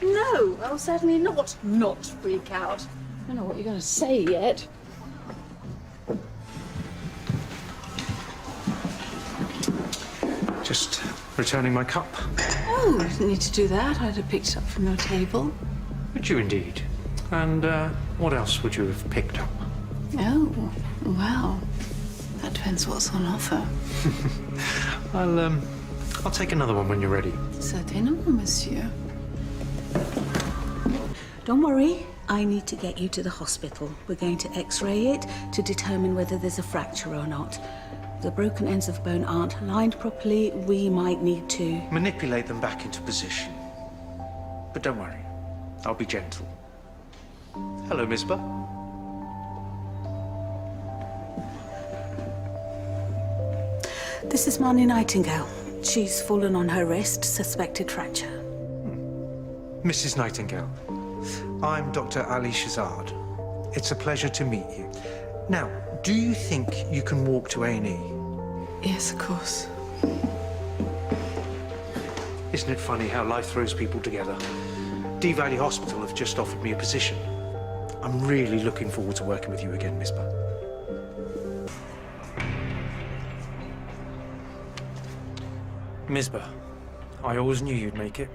No, I'll certainly not freak out. I don't know what you're going to say yet. Just returning my cup. Oh, you didn't need to do that. I'd have picked it up from your table. Would you indeed? And what else would you have picked up? Oh, well, that depends what's on offer. I'll take another one when you're ready. Certainement, monsieur. Don't worry, I need to get you to the hospital. We're going to x-ray it to determine whether there's a fracture or not. The broken ends of bone aren't aligned properly. We might need to manipulate them back into position. But don't worry, I'll be gentle. Hello, Misbah. This is Marnie Nightingale. She's fallen on her wrist, suspected fracture. Mrs. Nightingale, I'm Dr. Ali Shazad. It's a pleasure to meet you. Now, do you think you can walk to A&E? Yes, of course. Isn't it funny how life throws people together? Dee Valley Hospital have just offered me a position. I'm really looking forward to working with you again, Misbah. Misbah, I always knew you'd make it.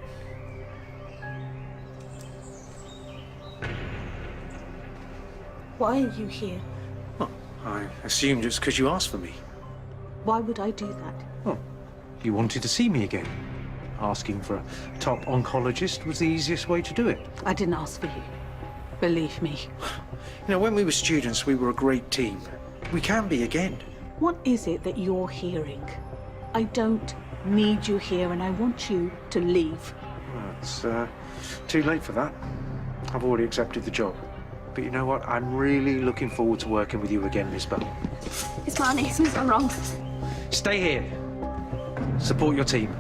Why are you here? Well, I assumed it's because you asked for me. Why would I do that? Oh, you wanted to see me again. Asking for a top oncologist was the easiest way to do it. I didn't ask for you. Believe me. You know, when we were students, we were a great team. We can be again. What is it that you're hearing? I don't need you here and I want you to leave. Well, it's too late for that. I've already accepted the job. But you know what? I'm really looking forward to working with you again, Misbah. It's Marnie. Something's gone wrong. Stay here. Support your team.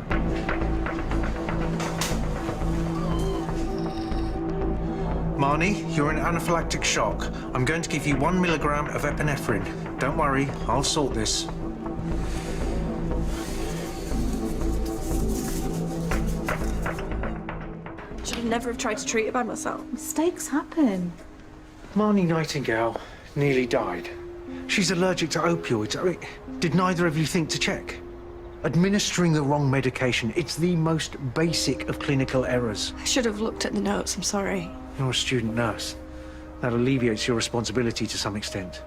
Marnie, you're in anaphylactic shock. I'm going to give you 1 milligram of epinephrine. Don't worry, I'll sort this. Should never have tried to treat it by myself. Mistakes happen. Marnie Nightingale nearly died. She's allergic to opioids. I mean, did neither of you think to check? Administering the wrong medication, it's the most basic of clinical errors. I should have looked at the notes, I'm sorry. You're a student nurse. That alleviates your responsibility to some extent.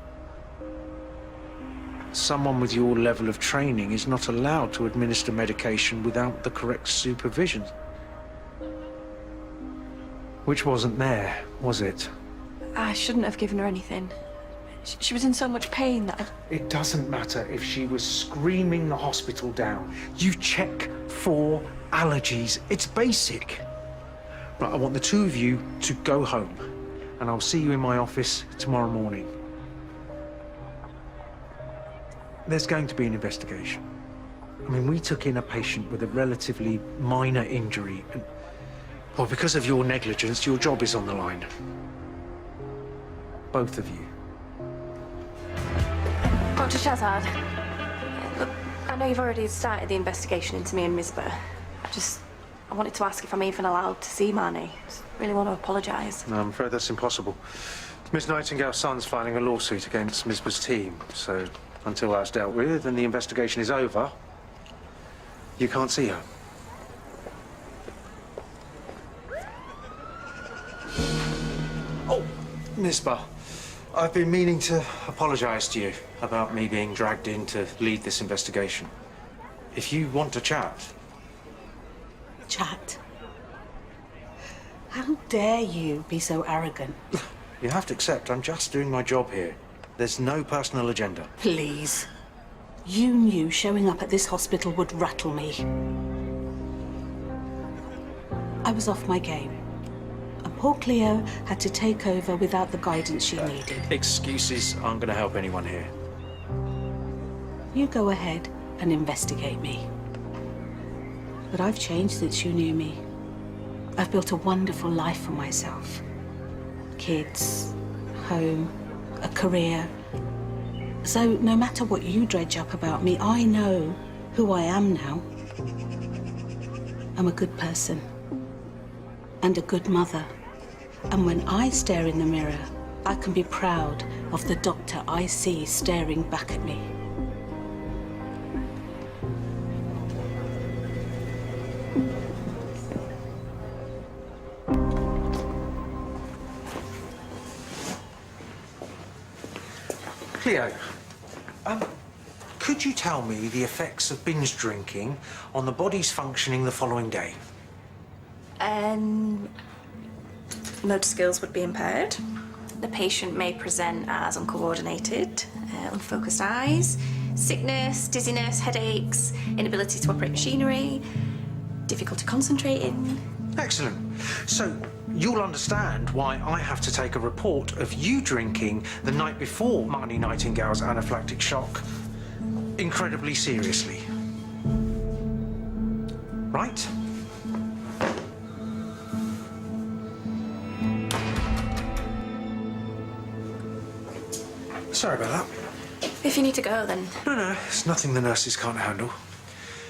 Someone with your level of training is not allowed to administer medication without the correct supervision. Which wasn't there, was it? I shouldn't have given her anything. She was in so much pain that It doesn't matter if she was screaming the hospital down. You check for allergies. It's basic. Right, I want the two of you to go home, and I'll see you in my office tomorrow morning. There's going to be an investigation. I mean, we took in a patient with a relatively minor injury, and, well, because of your negligence, your job is on the line. Both of you. Dr. Shazad, look, I know you've already started the investigation into me and Misbah. I wanted to ask if I'm even allowed to see Marnie. I just really want to apologise. No, I'm afraid that's impossible. Miss Nightingale's son's filing a lawsuit against Misbah's team, so until that's dealt with and the investigation is over, you can't see her. Oh, Misbah, I've been meaning to apologise to you about me being dragged in to lead this investigation. If you want to chat... Chat. How dare you be so arrogant? You have to accept I'm just doing my job here. There's no personal agenda. Please. You knew showing up at this hospital would rattle me. I was off my game. And poor Cleo had to take over without the guidance she needed. Excuses aren't going to help anyone here. You go ahead and investigate me. But I've changed since you knew me. I've built a wonderful life for myself. Kids, home, a career. So no matter what you dredge up about me, I know who I am now. I'm a good person. and a good mother. And when I stare in the mirror, I can be proud of the doctor I see staring back at me. Cleo, could you tell me the effects of binge drinking on the body's functioning the following day? Motor skills would be impaired. The patient may present as uncoordinated, unfocused eyes, sickness, dizziness, headaches, inability to operate machinery, difficulty concentrating. Excellent. So you'll understand why I have to take a report of you drinking the night before Marnie Nightingale's anaphylactic shock incredibly seriously. Right? Sorry about that. If you need to go, then No, it's nothing the nurses can't handle.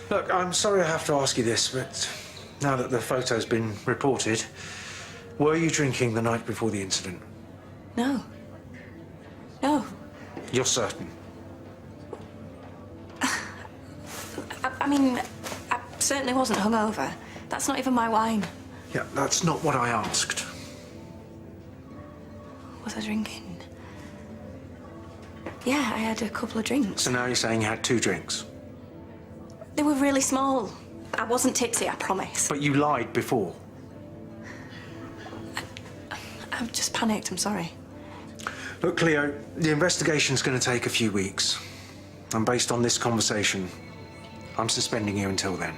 Look, I'm sorry I have to ask you this, but now that the photo's been reported, were you drinking the night before the incident? no. No. You're certain? I mean, I certainly wasn't hungover. That's not even my wine. Yeah, that's not what I asked. Was I drinking? Yeah, I had a couple of drinks. So now you're saying you had 2 drinks? They were really small. I wasn't tipsy, I promise. But you lied before. I've just panicked, I'm sorry. Look, Cleo, the investigation's going to take a few weeks. And based on this conversation, I'm suspending you until then.